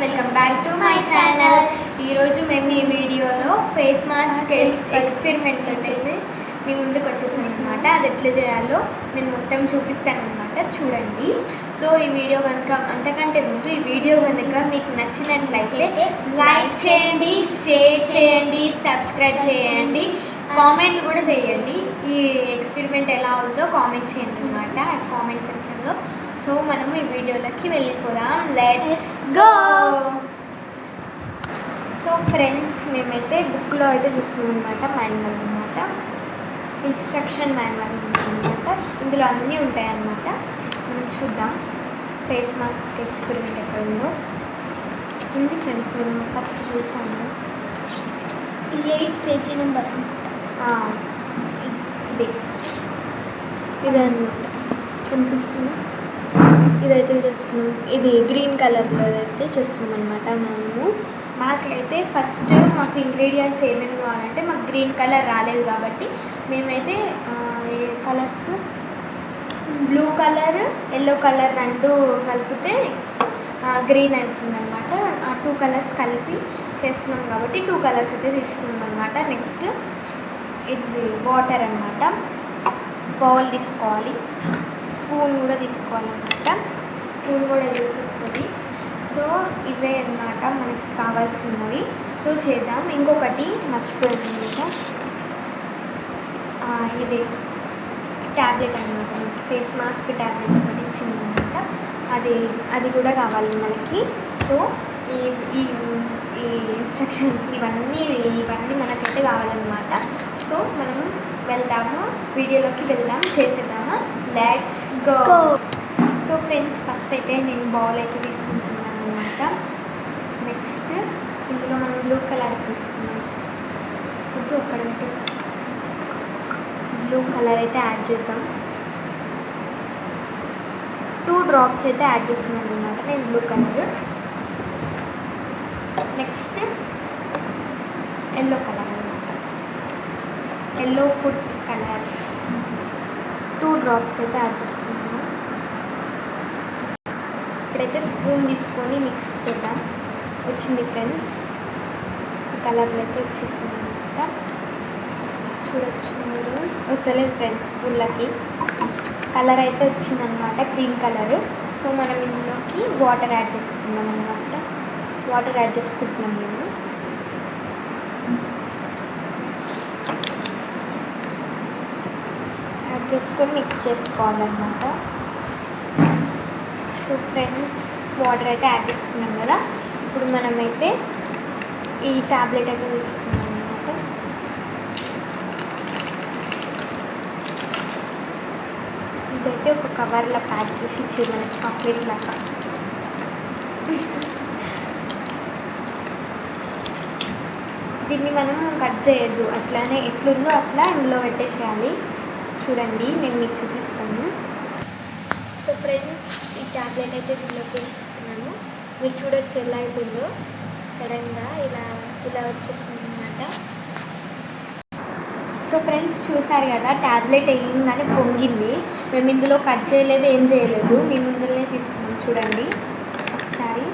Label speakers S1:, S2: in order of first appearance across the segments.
S1: Welcome back to my channel. ఈరోజు మేము ఈ వీడియోలో ఫేస్ మాస్క్ ఎక్స్పెరిమెంట్ వచ్చేసి మీ ముందుకు వచ్చేసాను అనమాట. అది ఎట్లా చేయాలో నేను మొత్తం చూపిస్తాను అనమాట, చూడండి. సో ఈ వీడియో కనుక అంతకంటే ముందు ఈ వీడియో కనుక మీకు నచ్చినట్లయితే లైక్ చేయండి, షేర్ చేయండి, సబ్స్క్రైబ్ చేయండి, కామెంట్ కూడా చేయండి. ఈ ఎక్స్పెరిమెంట్ ఎలా ఉందో కామెంట్ చేయండి అనమాట కామెంట్ సెక్షన్లో. సో మనము ఈ వీడియోలోకి వెళ్ళిపోదాం. Let's go. సో ఫ్రెండ్స్, మేమైతే బుక్లో అయితే చూస్తున్నాం అనమాట, మాన్యువల్ అనమాట, ఇన్స్ట్రక్షన్ మాన్యువల్ అనమాట. ఇందులో అన్నీ ఉంటాయన్నమాట. మనం చూద్దాం ఫేస్ మాస్క్ ఎక్స్పెరిమెంట్ ఎక్కడ ఉందో. ఉంది ఫ్రెండ్స్, మేము ఫస్ట్ చూసాము.
S2: 8 పేజీ నెంబర్
S1: ఇది అనమాట, కనిపిస్తుంది. ఇదైతే చేస్తున్నాం, ఇది గ్రీన్ కలర్లో అయితే చేస్తున్నాం అనమాట. మాకైతే ఫస్ట్ మాకు ఇంగ్రీడియంట్స్ ఏమేమి కావాలంటే, మాకు గ్రీన్ కలర్ రాలేదు కాబట్టి మేమైతే ఏ colours, blue colour, yellow colour రెండు కలిపితే గ్రీన్ అవుతుంది అనమాట. ఆ 2 కలర్స్ కలిపి చేస్తున్నాం కాబట్టి 2 కలర్స్ అయితే తీసుకున్నాం అనమాట. నెక్స్ట్ ఇది వాటర్ అనమాట, బౌల్ తీసుకోవాలి, స్పూన్ కూడా తీసుకోవాలన్నమాట. స్పూన్ కూడా యూస్ వస్తుంది. సో ఇవే అన్నమాట మనకి కావాల్సినవి. సో చేద్దాం. ఇంకొకటి మర్చిపోయింది అనమాట, ఇది ట్యాబ్లెట్ అనమాట, ఫేస్ మాస్క్ ట్యాబ్లెట్ ఒకటి ఇచ్చిందనమాట. అది కూడా కావాలి మనకి. సో ఈ ఈ ఈ ఇన్స్ట్రక్షన్స్ ఇవన్నీ మనకైతే కావాలన్నమాట. సో మనం వెళ్దాము, వీడియోలోకి వెళ్దాం, చేసేద్దాము. Let's go. So friends, first అయితే నేను బౌల్ అయితే తీసుకుంటున్నాను అనమాట. నెక్స్ట్ ఇందులో మనం బ్లూ కలర్ తీసుకున్నాం. వద్దు అక్కడ పెట్టి, బ్లూ కలర్ అయితే యాడ్ చేద్దాం. 2 డ్రాప్స్ అయితే యాడ్ చేస్తున్నాను అనమాట నేను, blue colour. Next yellow colour అనమాట, ఎల్లో ఫుడ్ కలర్ 2 డ్రాప్స్ అయితే యాడ్ చేస్తున్నాను. ఇప్పుడైతే స్పూన్ తీసుకొని మిక్స్ చేద్దాం. వచ్చింది ఫ్రెండ్స్, కలర్లో అయితే వచ్చేసింది అనమాట. చూడొచ్చు మీరు, వస్తలేదు ఫ్రెండ్స్, స్పూన్లకి కలర్ అయితే వచ్చిందనమాట, క్రీమ్ కలర్. సో మనం ఇందులోకి వాటర్ యాడ్ చేసుకుందాం అనమాట. వాటర్ యాడ్ చేసుకుంటున్నాం మేము. యాడ్ చేసుకొని మిక్స్ చేసుకోవాలన్నమాట. సో ఫ్రెండ్స్, వాటర్ అయితే యాడ్ చేసుకున్నాం కదా. ఇప్పుడు మనమైతే ఈ ట్యాబ్లెట్ అయితే తీసుకున్నాం అనమాట. ఇదైతే ఒక కవర్లో ప్యాక్ చేసి ఇచ్చేది మనకి, చాక్లెట్ లాగా. దీన్ని మనం కట్ చేయొద్దు, అట్లానే ఎట్లుందో అట్లా ఇందులో పెట్టేసేయాలి. చూడండి, నేను మీకు చూపిస్తాను. సో ఫ్రెండ్స్, ఈ ట్యాబ్లెట్ అయితే దీనిలోకి వేసిస్తున్నాను. మీరు చూడొచ్చు ఎలా అయిపోయిందో, సడన్గా ఇలా వచ్చేసింది అనమాట. సో ఫ్రెండ్స్, చూసారు కదా, ట్యాబ్లెట్ వేయంగానే పొంగింది. మేము ఇందులో కట్ చేయలేదు, ఏం చేయలేదు, మీ ముందులోనే తీసుకున్నాం. చూడండి ఒకసారి,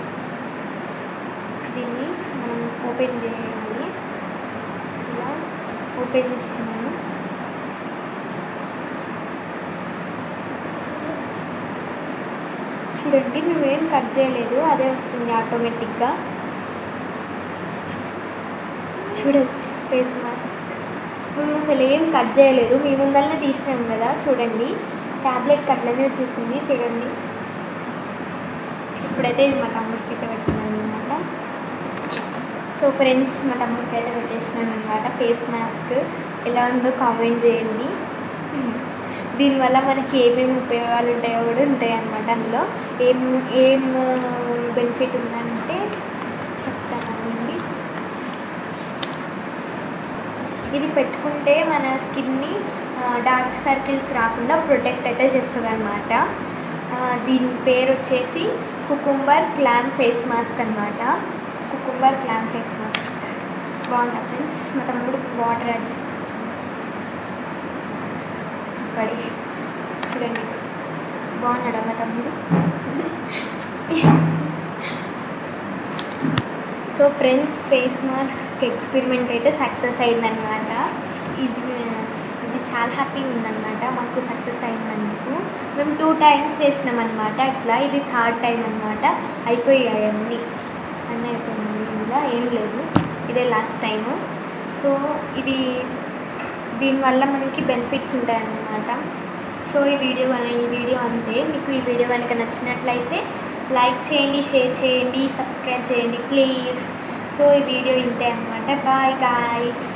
S1: దీన్ని మనం ఓపెన్ చేయాలి. ఇలా ఓపెన్ చేస్తున్నాను. చూడండి, మేమేం కట్ చేయలేదు, అదే వస్తుంది ఆటోమేటిక్గా. చూడొచ్చు ఫేస్ మాస్క్, మేము అసలు ఏం కట్ చేయలేదు, మీ ముందరనే తీసాం కదా. చూడండి, ట్యాబ్లెట్ అట్లనే వచ్చేసింది. చూడండి, ఇప్పుడైతే ఇది మా తమ్ముడికి అయితే పెట్టినాను అనమాట. సో ఫ్రెండ్స్, మా తమ్ముడికి అయితే పెట్టేసినాను అనమాట ఫేస్ మాస్క్. ఎలా ఉందో కామెంట్ చేయండి. దీనివల్ల మనకి ఏమేమి ఉపయోగాలు ఉంటాయో కూడా ఉంటాయి అన్నమాట. అందులో ఏం బెనిఫిట్ ఉందంటే చెప్తానండి. ఇది పెట్టుకుంటే మన స్కిన్ని డార్క్ సర్కిల్స్ రాకుండా ప్రొటెక్ట్ అయితే చేస్తుంది అనమాట. దీని పేరు వచ్చేసి కుకుంబర్ క్లామ్ ఫేస్ మాస్క్ అనమాట. కుకుంబర్ క్లామ్ ఫేస్ మాస్క్ బాగుంటుంది ఫ్రెండ్స్. మా తమ్ముడు వాటర్ యాడ్ చేసుకుంటాం. చూడండి, బాగున్నాడా మా తమ్ముడు. So friends, face mask experiment అయితే సక్సెస్ అయిందనమాట. ఇది ఇది చాలా హ్యాపీగా ఉందన్నమాట మాకు సక్సెస్ అయినందుకు. మేము 2 times చేసినాం అనమాట. ఇట్లా ఇది 3rd time అనమాట. అయిపోయాయి అన్నీ అయిపోయింది. ఇందులో ఏం లేదు, ఇదే లాస్ట్ టైము. సో ఇది దీనివల్ల మనకి బెనిఫిట్స్ ఉంటాయన్నమాట. సో ఈ వీడియో అంతే. మీకు ఈ వీడియో కనుక నచ్చినట్లయితే లైక్ చేయండి, షేర్ చేయండి, సబ్స్క్రైబ్ చేయండి ప్లీజ్. సో ఈ వీడియో ఇంతే అనమాట. Bye guys.